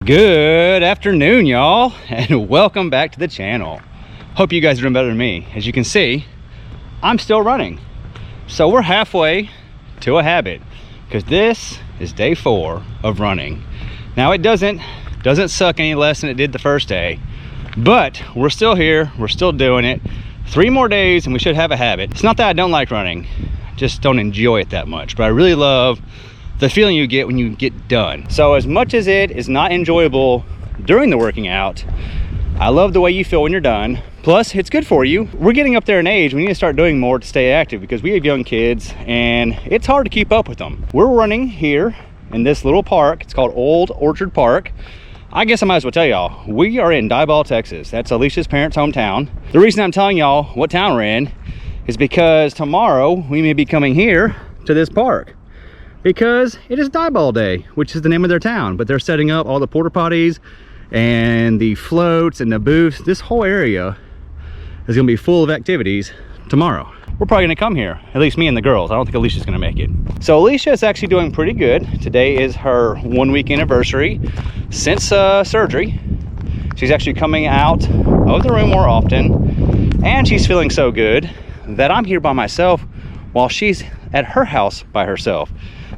Good afternoon, y'all, and welcome back to the channel. Hope you guys are doing better than me. As you can see, I'm still running. So we're halfway to a habit because this is day 4 of running. Now it doesn't suck any less than it did the first day, but we're still here, we're still doing it. 3 more days and we should have a habit. It's not that I don't like running, I just don't enjoy it that much, but I really love the feeling you get when you get done. So as much as it is not enjoyable during the working out, I love the way you feel when you're done. Plus, it's good for you. We're getting up there in age. We need to start doing more to stay active because we have young kids and it's hard to keep up with them. We're running here in this little park. It's called Old Orchard Park. I guess I might as well tell y'all, we are in Diboll, Texas. That's Alicia's parents' hometown. The reason I'm telling y'all what town we're in is because tomorrow we may be coming here to this park because it is Diboll Day, which is the name of their town, but they're setting up all the porta potties and the floats and the booths. This whole area is gonna be full of activities tomorrow. We're probably gonna come here, at least me and the girls. I don't think Alicia's gonna make it. So Alicia is actually doing pretty good. Today is her 1-week anniversary since surgery. She's actually coming out of the room more often, and she's feeling so good that I'm here by myself while she's at her house by herself.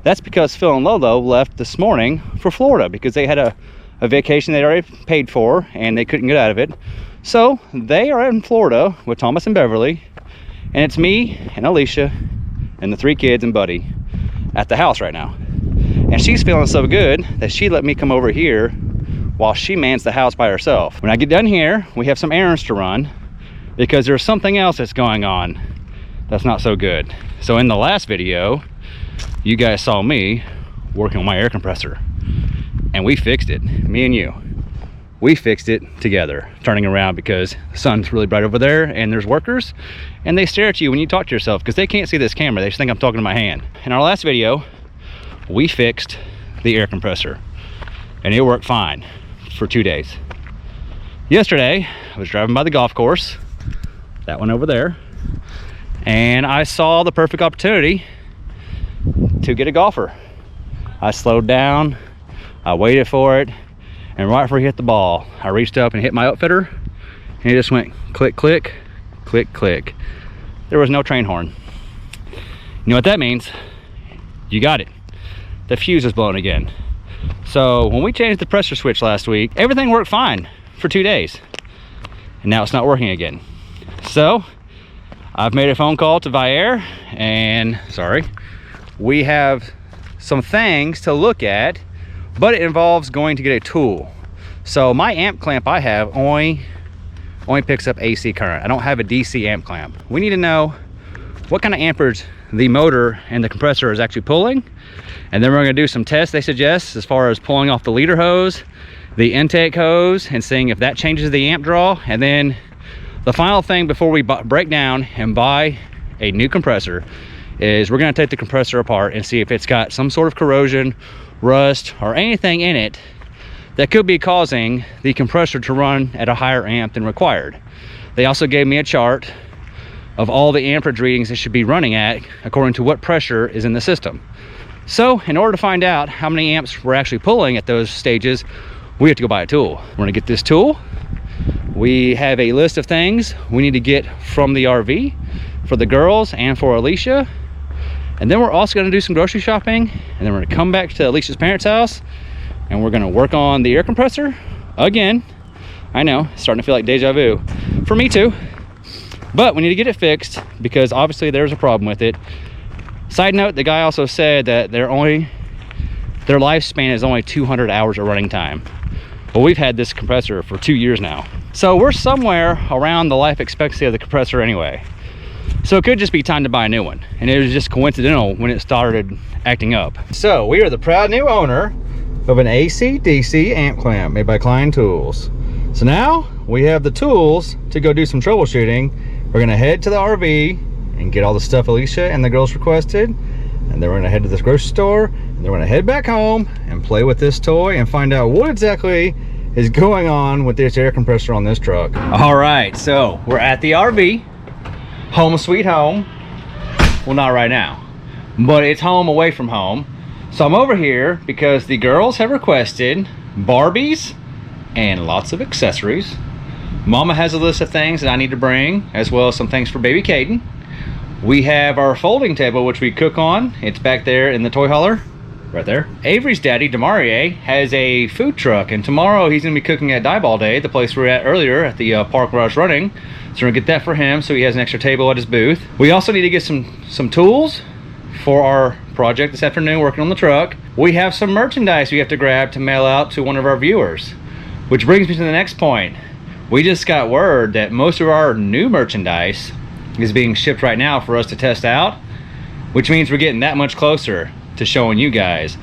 That's because Phil and Lolo left this morning for Florida because they had a vacation they'd already paid for and they couldn't get out of it. So they are in Florida with Thomas and Beverly, and it's me and Alicia and the 3 kids and Buddy at the house right now. And she's feeling so good that she let me come over here while she mans the house by herself. When I get done here, we have some errands to run because there's something else that's going on that's not so good. So in the last video, you guys saw me working on my air compressor and we fixed it, me and you. We fixed it together, turning around because the sun's really bright over there and there's workers and they stare at you when you talk to yourself because they can't see this camera. They just think I'm talking to my hand. In our last video, we fixed the air compressor and it worked fine for 2 days. Yesterday, I was driving by the golf course, that one over there, and I saw the perfect opportunity to get a golfer. I slowed down, I waited for it, and right before he hit the ball, I reached up and hit my outfitter, and it just went click, click, click, click. There was no train horn. You know what that means? You got it. The fuse is blown again. So when we changed the pressure switch last week, everything worked fine for 2 days, and now it's not working again. So I've made a phone call to Viair, and we have some things to look at, but it involves going to get a tool. So my amp clamp I have only picks up AC current. I don't have a DC amp clamp. We need to know what kind of amperage the motor and the compressor is actually pulling, and then we're going to do some tests they suggest as far as pulling off the leader hose, the intake hose, and seeing if that changes the amp draw. And then the final thing before we break down and buy a new compressor is we're going to take the compressor apart and see if it's got some sort of corrosion, rust, or anything in it that could be causing the compressor to run at a higher amp than required. They also gave me a chart of all the amperage readings it should be running at according to what pressure is in the system. So in order to find out how many amps we're actually pulling at those stages, we have to go buy a tool. We're going to get this tool. We have a list of things we need to get from the RV for the girls and for Alicia. And then we're also going to do some grocery shopping, and then we're going to come back to Alicia's parents' house and we're going to work on the air compressor again. I know, it's starting to feel like deja vu for me too, but we need to get it fixed because obviously there's a problem with it. Side note, the guy also said that their lifespan is only 200 hours of running time. Well, we've had this compressor for 2 years now, so we're somewhere around the life expectancy of the compressor anyway. So it could just be time to buy a new one, and it was just coincidental when it started acting up. So we are the proud new owner of an AC DC amp clamp made by Klein Tools. So now we have the tools to go do some troubleshooting. We're gonna head to the RV and get all the stuff Alicia and the girls requested, and then we're gonna head to this grocery store, and then we're gonna head back home and play with this toy and find out what exactly is going on with this air compressor on this truck. All right, so we're at the RV. Home sweet home. Well, not right now, but it's home away from home. So I'm over here because the girls have requested Barbies, and lots of accessories. Mama has a list of things that I need to bring, as well as some things for baby Kaden. We have our folding table, which we cook on. It's back there in the toy hauler, right there. Avery's daddy, Demarie, has a food truck, and tomorrow he's gonna be cooking at Diboll Day, the place we were at earlier at the park where I was running. So we're gonna get that for him, so he has an extra table at his booth. We also need to get some tools for our project this afternoon, working on the truck. We have some merchandise we have to grab to mail out to one of our viewers, which brings me to the next point. We just got word that most of our new merchandise is being shipped right now for us to test out, which means we're getting that much closer to showing you guys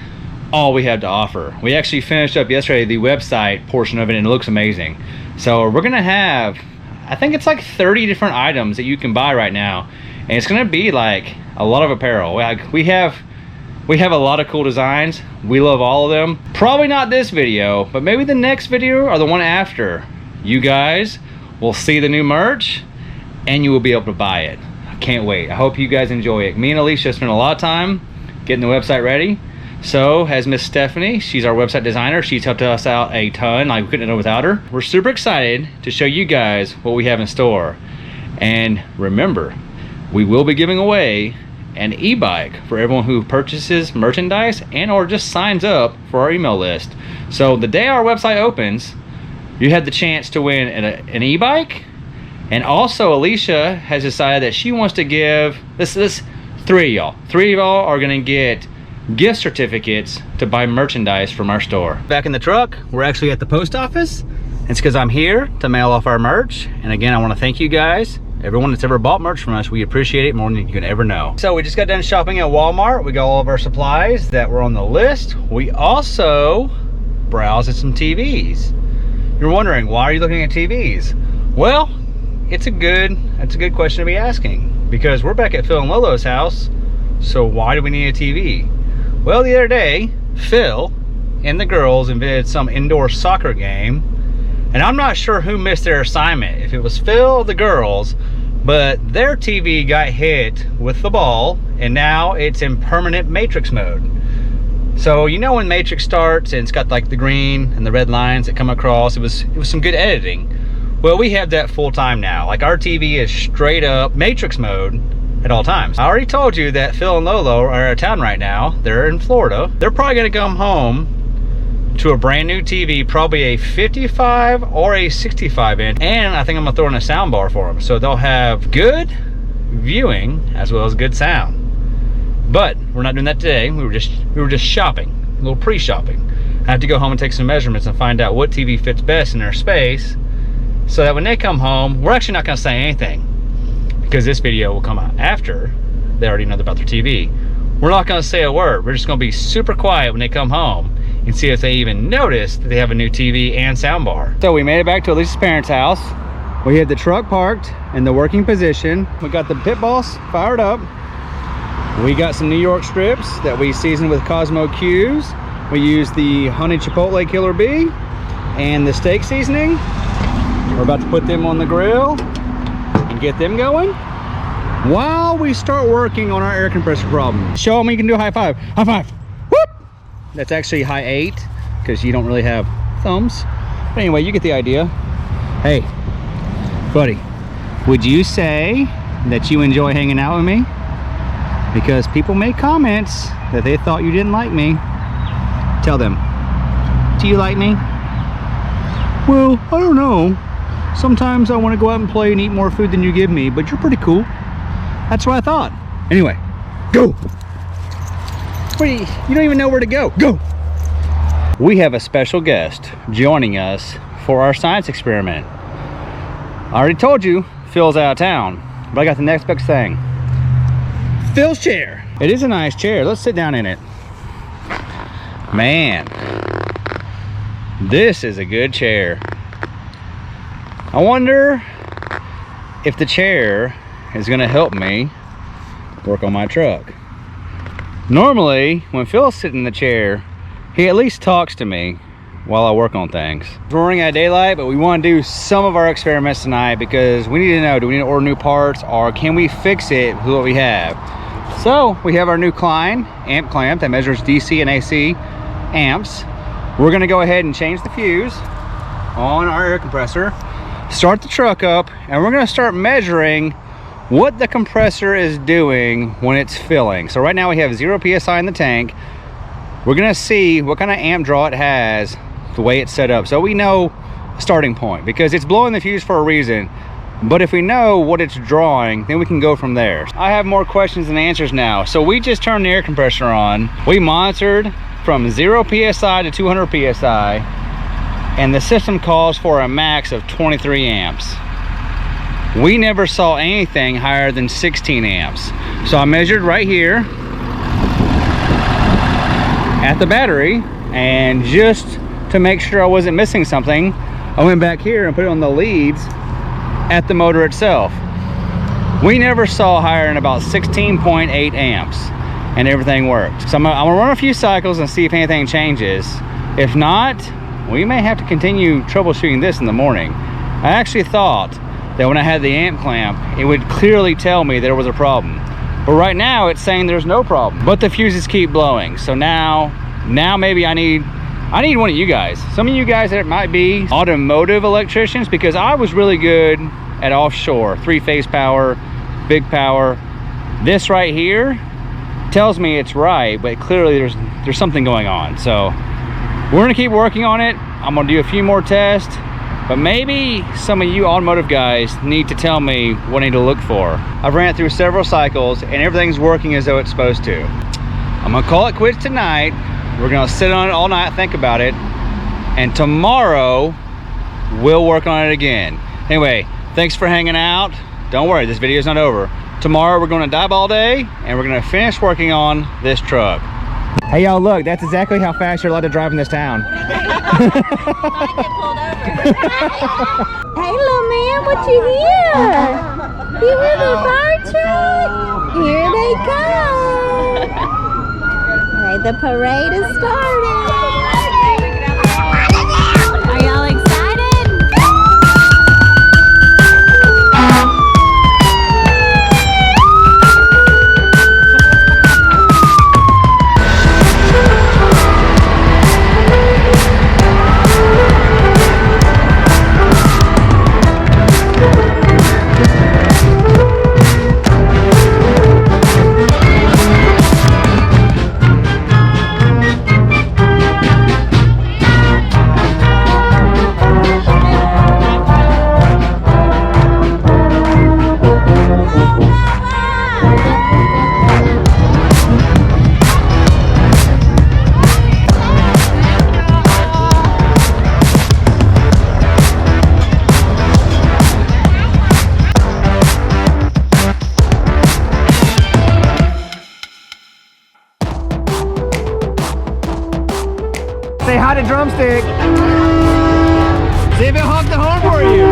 all we have to offer. We actually finished up yesterday the website portion of it, and it looks amazing. So we're gonna have, I think it's like 30 different items that you can buy right now, and it's gonna be like a lot of apparel. We have a lot of cool designs. We love all of them. Probably not this video, but maybe the next video or the one after. You guys will see the new merch and you will be able to buy it. I can't wait. I hope you guys enjoy it. Me and Alecia spent a lot of time getting the website ready. So has Miss Stephanie. She's our website designer. She's helped us out a ton. Like, we couldn't do it without her. We're super excited to show you guys what we have in store. And remember, we will be giving away an e-bike for everyone who purchases merchandise and or just signs up for our email list. So the day our website opens, you have the chance to win an e-bike. And also Alecia has decided that she wants to give this three of y'all are gonna get gift certificates to buy merchandise from our store. Back in the truck, we're actually at the post office. It's because I'm here to mail off our merch. And again, I want to thank you guys, everyone that's ever bought merch from us. We appreciate it more than you can ever know. So we just got done shopping at Walmart. We got all of our supplies that were on the list. We also browsed at some TVs. You're wondering, why are you looking at TVs? Well, it's a good question to be asking, because we're back at Phil and Lolo's house. So why do we need a TV? Well, the other day, Phil and the girls invented some indoor soccer game, and I'm not sure who missed their assignment, if it was Phil or the girls, but their TV got hit with the ball, and now it's in permanent matrix mode. So you know when Matrix starts and it's got like the green and the red lines that come across, it was some good editing. Well, we have that full time now. Like, our TV is straight up Matrix mode at all times. I already told you that Phil and Lolo are out of town right now. They're in Florida. They're probably gonna come home to a brand new TV, probably a 55 or a 65 inch. And I think I'm gonna throw in a sound bar for them. So they'll have good viewing as well as good sound. But we're not doing that today. We were just shopping, a little pre-shopping. I have to go home and take some measurements and find out what TV fits best in their space, so that when they come home, we're actually not gonna say anything, because this video will come out after they already know about their TV. We're not gonna say a word. We're just gonna be super quiet when they come home and see if they even notice that they have a new TV and soundbar. So we made it back to Alicia's parents' house. We had the truck parked in the working position. We got the pit boss fired up. We got some New York strips that we seasoned with Cosmo Q's. We used the honey chipotle killer bee and the steak seasoning. We're about to put them on the grill and get them going while we start working on our air compressor problem. Show them you can do a high five. High five. Whoop! That's actually high 8 because you don't really have thumbs. But anyway, you get the idea. Hey, buddy, would you say that you enjoy hanging out with me? Because people made comments that they thought you didn't like me. Tell them, do you like me? Well, I don't know. Sometimes I want to go out and play and eat more food than you give me, but you're pretty cool. That's what I thought. Anyway, go. Wait, you don't even know where to go. Go. We have a special guest joining us for our science experiment. I already told you Phil's out of town, but I got the next best thing. Phil's chair. It is a nice chair. Let's sit down in it. Man, this is a good chair. I wonder if the chair is going to help me work on my truck. Normally, when Phil's sitting in the chair, he at least talks to me while I work on things. We're running out of daylight, but we want to do some of our experiments tonight because we need to know, do we need to order new parts, or can we fix it with what we have? So we have our new Klein amp clamp that measures DC and AC amps. we're gonna go ahead and change the fuse on our air compressor, start the truck up, and we're gonna start measuring what the compressor is doing when it's filling. So right now we have 0 psi in the tank. We're gonna see what kind of amp draw it has, the way it's set up, so we know a starting point, because it's blowing the fuse for a reason. But if we know what it's drawing, then we can go from there. I have more questions than answers now. So we just turned the air compressor on. We monitored from 0 psi to 200 psi, and the system calls for a max of 23 amps. We never saw anything higher than 16 amps. So I measured right here at the battery, and just to make sure I wasn't missing something, I went back here and put it on the leads at the motor itself. We never saw higher than about 16.8 amps, and everything worked. So I'm gonna run a few cycles and see if anything changes. If not, we may have to continue troubleshooting this in the morning. I actually thought that when I had the amp clamp, it would clearly tell me there was a problem. But right now it's saying there's no problem, but the fuses keep blowing. So now maybe I need one of you guys. Some of you guys that might be automotive electricians, because I was really good at offshore, 3-phase power, big power. This right here tells me it's right, but clearly there's something going on. So we're gonna keep working on it. I'm gonna do a few more tests, but maybe some of you automotive guys need to tell me what I need to look for. I've ran it through several cycles and everything's working as though it's supposed to. I'm gonna call it quits tonight. We're gonna sit on it all night, think about it, and tomorrow we'll work on it again. Anyway, thanks for hanging out. Don't worry, this video is not over. Tomorrow we're going to Diboll day, and we're going to finish working on this truck. Hey y'all, look, that's exactly how fast you're allowed to drive in this town. Hey little man, what you hear? You hear the fire truck? Here they come. Hey, the parade is starting. Are y'all excited? Say hi to Drumstick. See if he'll honk the horn for you.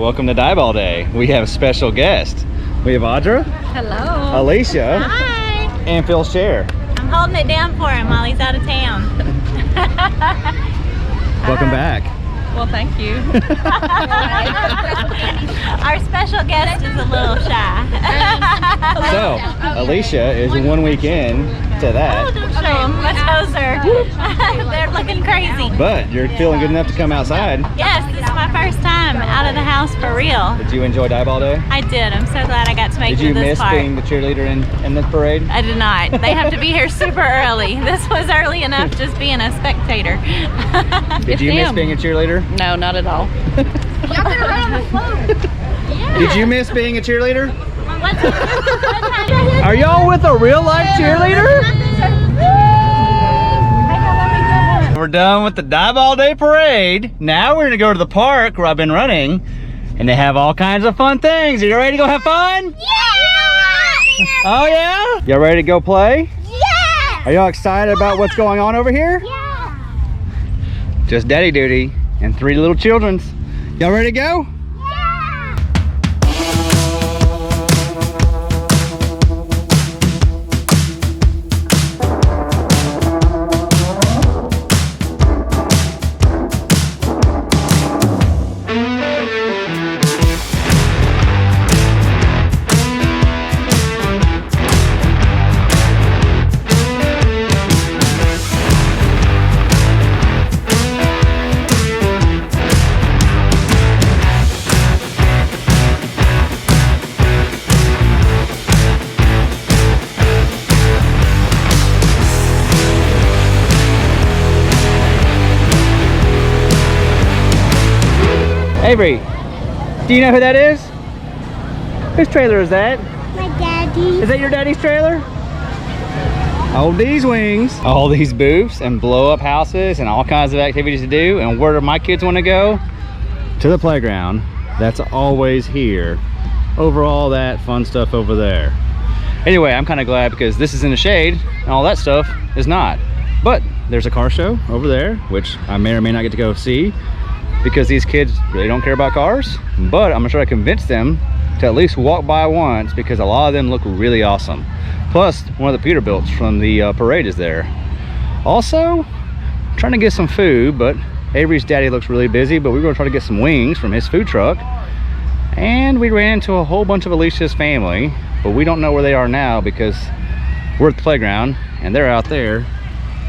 welcome to Diboll Day. We have a special guest. We have Audra, Hello. Alicia, Hi. and Phil's chair. I'm holding it down for him while he's out of town. Welcome back. Well, thank you. Our special guest is a little shy. So, Alicia is 1 week in to that, Oh, don't show them. My toes are, they're looking crazy. but you're feeling good enough to come outside. Yes, this is my first time out of the house for real. Did you enjoy Diboll Day? I did. I'm so glad I got to make Did it you to this miss part. being the cheerleader in the parade? I did not. They have to be here super early. This was early enough just being a spectator. Did you miss being a cheerleader? No, not at all. Did you miss being a cheerleader? What time? Are y'all with a real life cheerleader? We're done with the Diboll Day parade. Now we're gonna go to the park where I've been running, and they have all kinds of fun things. Are you ready to go have fun? Yeah! Oh yeah? Y'all ready to go play? Yeah! Are y'all excited about what's going on over here? Yeah! Just daddy duty and 3 little children's. Y'all ready to go? Avery, do you know who that is? Whose trailer is that? My daddy. Is that your daddy's trailer? Hold these wings. All these booths and blow up houses and all kinds of activities to do. And where do my kids want to go? To the playground. That's always here. Over all that fun stuff over there. Anyway, I'm kind of glad because this is in the shade and all that stuff is not. But there's a car show over there, which I may or may not get to go see, because these kids really don't care about cars. But I'm gonna try to convince them to at least walk by once, because a lot of them look really awesome. Plus, one of the Peterbilts from the parade is there. Also, trying to get some food, but Avery's daddy looks really busy, but we were gonna try to get some wings from his food truck. And we ran into a whole bunch of Alicia's family, but we don't know where they are now because we're at the playground and they're out there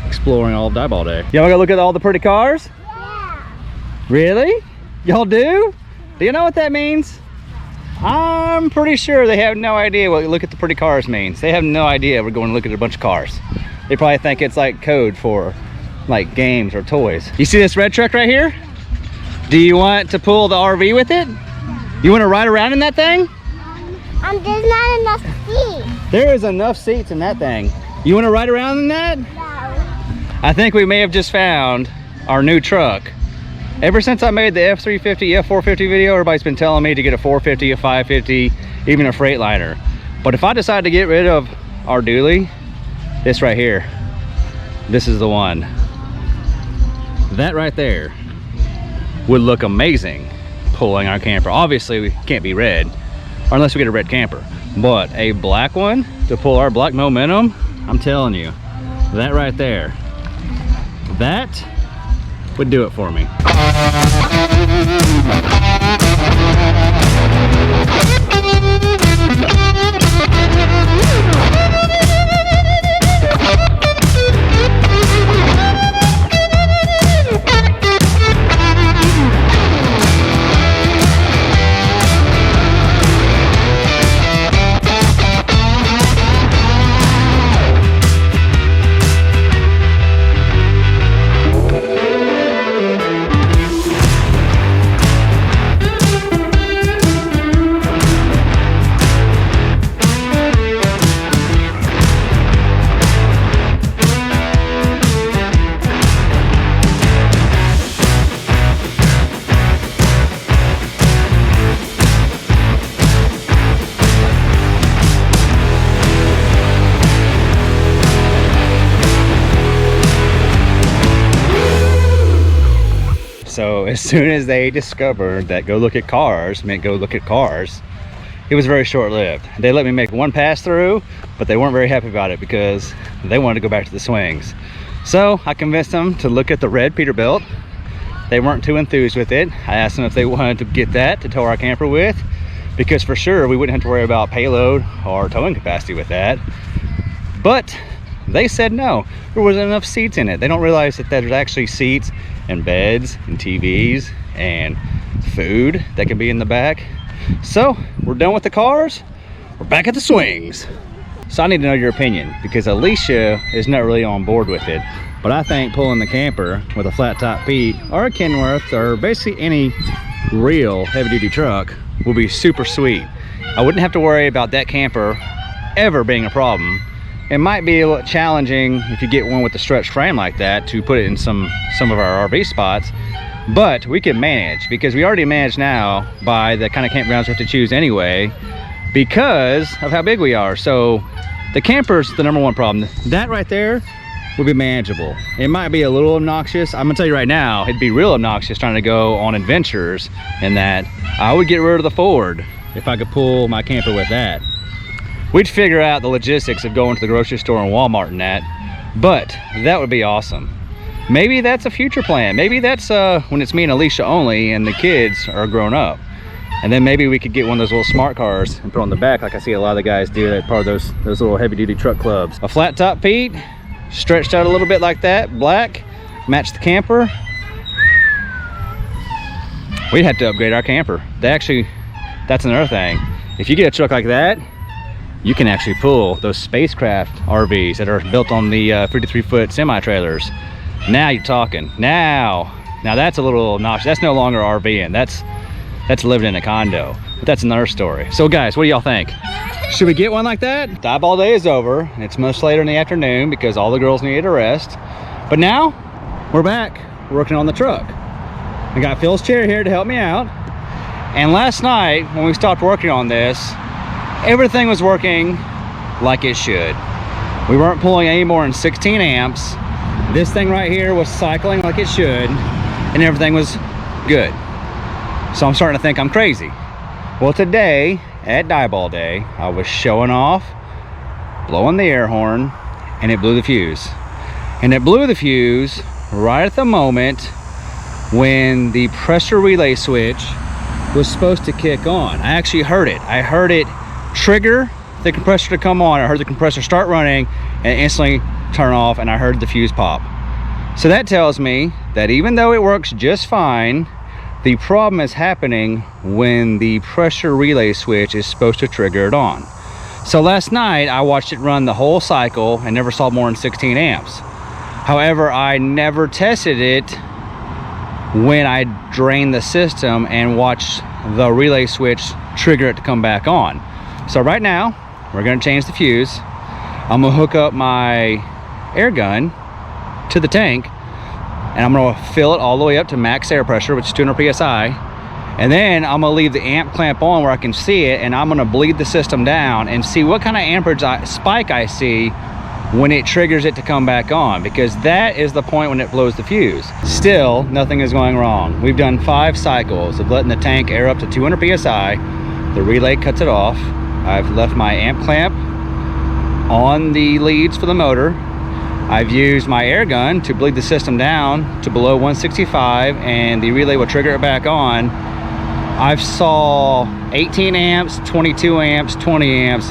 exploring all of Diboll Day. Y'all wanna go look at all the pretty cars? Really? Y'all do? Do you know what that means? I'm pretty sure they have no idea what look at the pretty cars means. They have no idea we're going to look at a bunch of cars. They probably think it's like code for like games or toys. You see this red truck right here? Do you want to pull the RV with it? You want to ride around in that thing? There's not enough seats. There is enough seats in that thing. You want to ride around in that? No. I think we may have just found our new truck. Ever since I made the F350, F450 video, everybody's been telling me to get a 450, a 550, even a Freightliner. But if I decide to get rid of our dually, this right here, this is the one. That right there would look amazing pulling our camper. Obviously, we can't be red, or unless we get a red camper. But a black one to pull our black Momentum, I'm telling you, that right there, that would do it for me. as soon as they discovered that go look at cars meant go look at cars, it was very short-lived. They let me make one pass through, but they weren't very happy about it because they wanted to go back to the swings. So I convinced them to look at the red Peterbilt. They weren't too enthused with it. I asked them if they wanted to get that to tow our camper with, because for sure we wouldn't have to worry about payload or towing capacity with that. But they said no, there wasn't enough seats in it. They don't realize that there's actually seats and beds and TVs and food that can be in the back. So we're done with the cars, we're back at the swings. So I need to know your opinion, because Alecia is not really on board with it, but I think pulling the camper with a flat top Pete or a Kenworth or basically any real heavy duty truck will be super sweet. I wouldn't have to worry about that camper ever being a problem. It might be a little challenging if you get one with a stretched frame like that to put it in some of our RV spots, but we can manage, because we already manage now by the kind of campgrounds we have to choose anyway because of how big we are. So the camper's the number one problem. That right there will be manageable. It might be a little obnoxious. I'm gonna tell you right now, it'd be real obnoxious trying to go on adventures, in that I would get rid of the Ford if I could pull my camper with that. We'd figure out the logistics of going to the grocery store and Walmart and that, but that would be awesome. Maybe that's a future plan. Maybe that's when it's me and Alecia only and the kids are grown up. And then maybe we could get one of those little smart cars and put on the back, like I see a lot of the guys do. That's part of those little heavy duty truck clubs. A flat top Pete, stretched out a little bit like that, black, match the camper. We'd have to upgrade our camper. That's another thing. If you get a truck like that, you can actually pull those spacecraft RVs that are built on the 53-foot semi-trailers. Now you're talking. Now that's a little obnoxious. That's no longer RVing. That's living in a condo. But that's another story. So guys, what do y'all think? Should we get one like that? Diboll day is over. It's much later in the afternoon because all the girls needed a rest. But now we're back working on the truck. I got Phil's chair here to help me out. And last night when we stopped working on this, everything was working like it should. We weren't pulling any more than 16 amps. This thing right here was cycling like it should, and everything was good. So I'm starting to think I'm crazy. Well, today at Diboll day, I was showing off, blowing the air horn, and it blew the fuse. And it blew the fuse right at the moment when the pressure relay switch was supposed to kick on. I actually heard it. I heard it trigger the compressor to come on. I heard the compressor start running and instantly turn off, and I heard the fuse pop. So that tells me that even though it works just fine, the problem is happening when the pressure relay switch is supposed to trigger it on. So last night I watched it run the whole cycle and never saw more than 16 amps. However, I never tested it when I drained the system and watched the relay switch trigger it to come back on. So right now we're going to change the fuse. I'm going to hook up my air gun to the tank, and I'm going to fill it all the way up to max air pressure, which is 200 psi, and then I'm going to leave the amp clamp on where I can see it, and I'm going to bleed the system down and see what kind of amperage spike I see when it triggers it to come back on, because that is the point when it blows the fuse. Still, nothing is going wrong. We've done 5 cycles of letting the tank air up to 200 psi. The relay cuts it off. I've left my amp clamp on the leads for the motor. I've used my air gun to bleed the system down to below 165, and the relay will trigger it back on. I've saw 18 amps, 22 amps, 20 amps.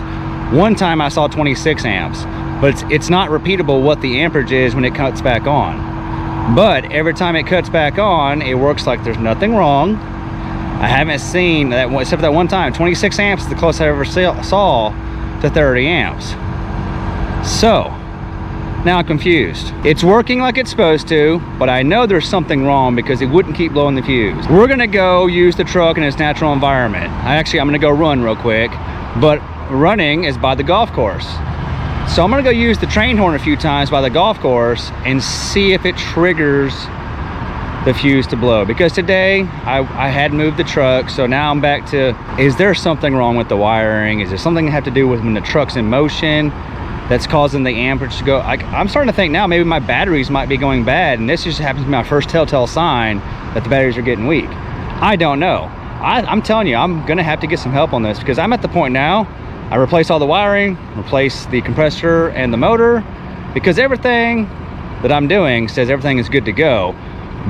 One time I saw 26 amps, but it's not repeatable what the amperage is when it cuts back on. But every time it cuts back on, it works like there's nothing wrong. I haven't seen that, except for that one time. 26 amps is the closest I ever saw to 30 amps. So now I'm confused. It's working like it's supposed to, but I know there's something wrong because it wouldn't keep blowing the fuse. We're gonna go use the truck in its natural environment. I'm gonna go run real quick, but running is by the golf course. So I'm gonna go use the train horn a few times by the golf course and see if it triggers the fuse to blow, because today I had moved the truck, so now I'm back to, is there something wrong with the wiring? Is there something to have to do with when the truck's in motion that's causing the amperage to go? I'm starting to think now maybe my batteries might be going bad, and this just happens to be my first telltale sign that the batteries are getting weak? I don't know. I'm telling you, I'm gonna have to get some help on this, because I'm at the point now, I replace all the wiring, replace the compressor and the motor, because everything that I'm doing says everything is good to go,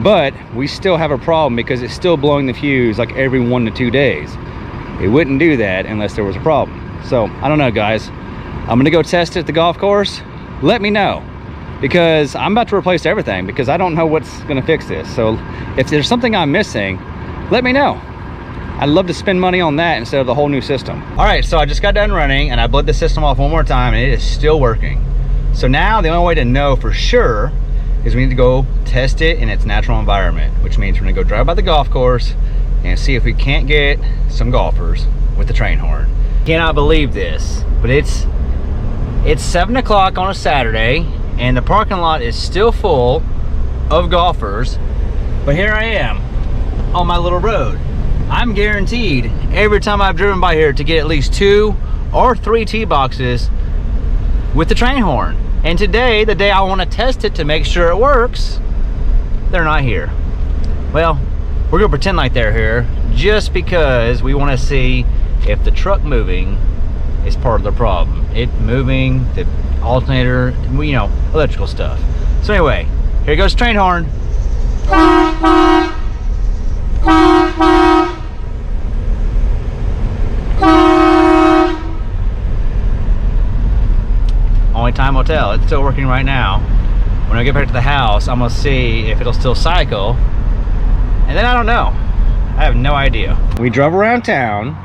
but we still have a problem because it's still blowing the fuse like every 1 to 2 days. It wouldn't do that unless there was a problem. So I don't know, guys. I'm gonna go test it at the golf course. Let me know, because I'm about to replace everything, because I don't know what's gonna fix this. So if there's something I'm missing, let me know. I'd love to spend money on that instead of the whole new system. All right, so I just got done running and I bled the system off one more time and it is still working. So now the only way to know for sure is we need to go test it in its natural environment, which means we're gonna go drive by the golf course and see if we can't get some golfers with the train horn. Cannot believe this, but it's 7 o'clock on a Saturday and the parking lot is still full of golfers, but here I am on my little road. I'm guaranteed every time I've driven by here to get at least 2 or 3 tee boxes with the train horn. And today, the day I want to test it to make sure it works, they're not here. Well, we're gonna pretend like they're here just because we want to see if the truck moving is part of the problem. It moving, the alternator, you know, electrical stuff. So anyway, here goes the train horn. Only time will tell. It's still working right now. When I get back to the house, I'm gonna see if it'll still cycle, and then I don't know. I have no idea. We drove around town,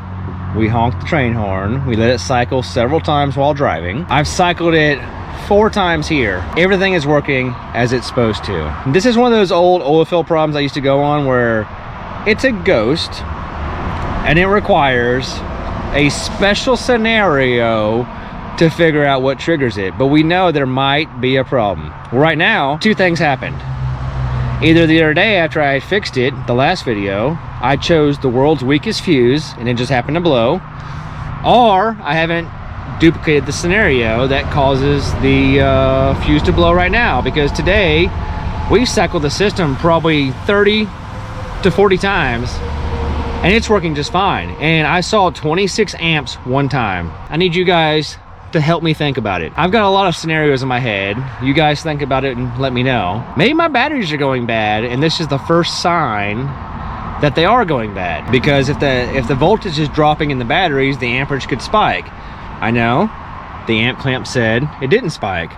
we honked the train horn, we let it cycle several times while driving. I've cycled it 4 times here. Everything is working as it's supposed to. This is one of those old oil fill problems I used to go on where it's a ghost and it requires a special scenario to figure out what triggers it, but we know there might be a problem. Well, right now, 2 things happened. Either the other day after I fixed it, the last video, I chose the world's weakest fuse and it just happened to blow, or I haven't duplicated the scenario that causes the fuse to blow right now, because today we've cycled the system probably 30 to 40 times and it's working just fine. And I saw 26 amps one time. I need you guys to help me think about it. I've got a lot of scenarios in my head. You guys think about it and let me know. Maybe my batteries are going bad and this is the first sign that they are going bad, because if the voltage is dropping in the batteries, the amperage could spike. I know the amp clamp said it didn't spike,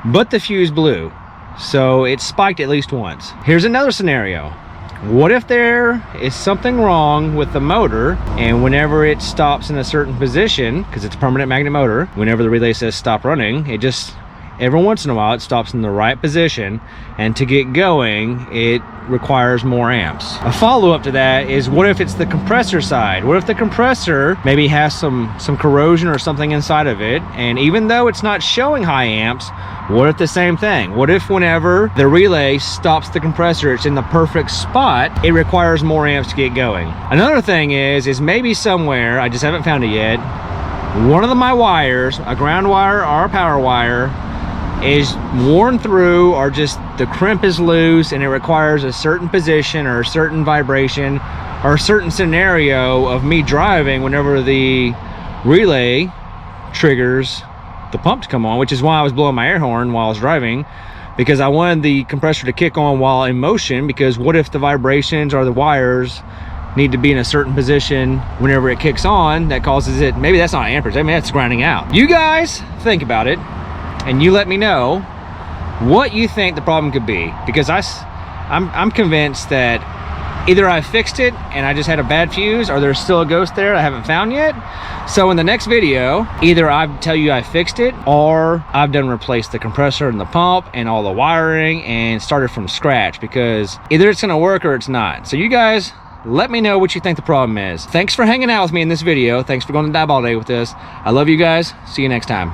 but the fuse blew, so it spiked at least once. Here's another scenario. What if there is something wrong with the motor, and whenever it stops in a certain position, because it's a permanent magnet motor, whenever the relay says stop running, it just, every once in a while, it stops in the right position, and to get going, it requires more amps. A follow-up to that is, what if it's the compressor side? What if the compressor maybe has some corrosion or something inside of it, and even though it's not showing high amps, what if the same thing? What if whenever the relay stops the compressor, it's in the perfect spot, it requires more amps to get going? Another thing is maybe somewhere, I just haven't found it yet, one of my wires, a ground wire or a power wire, is worn through, or just the crimp is loose, and it requires a certain position or a certain vibration or a certain scenario of me driving whenever the relay triggers the pump to come on, which is why I was blowing my air horn while I was driving, because I wanted the compressor to kick on while in motion, because what if the vibrations or the wires need to be in a certain position whenever it kicks on, that causes it, maybe that's not amperage, I mean that's grinding out. You guys think about it and you let me know what you think the problem could be, because I'm convinced that either I fixed it and I just had a bad fuse, or there's still a ghost there I haven't found yet. So in the next video, either I tell you I fixed it, or I've done replaced the compressor and the pump and all the wiring and started from scratch, because either it's gonna work or it's not. So you guys, let me know what you think the problem is. Thanks for hanging out with me in this video. Thanks for going to Diboll day with us. I love you guys. See you next time.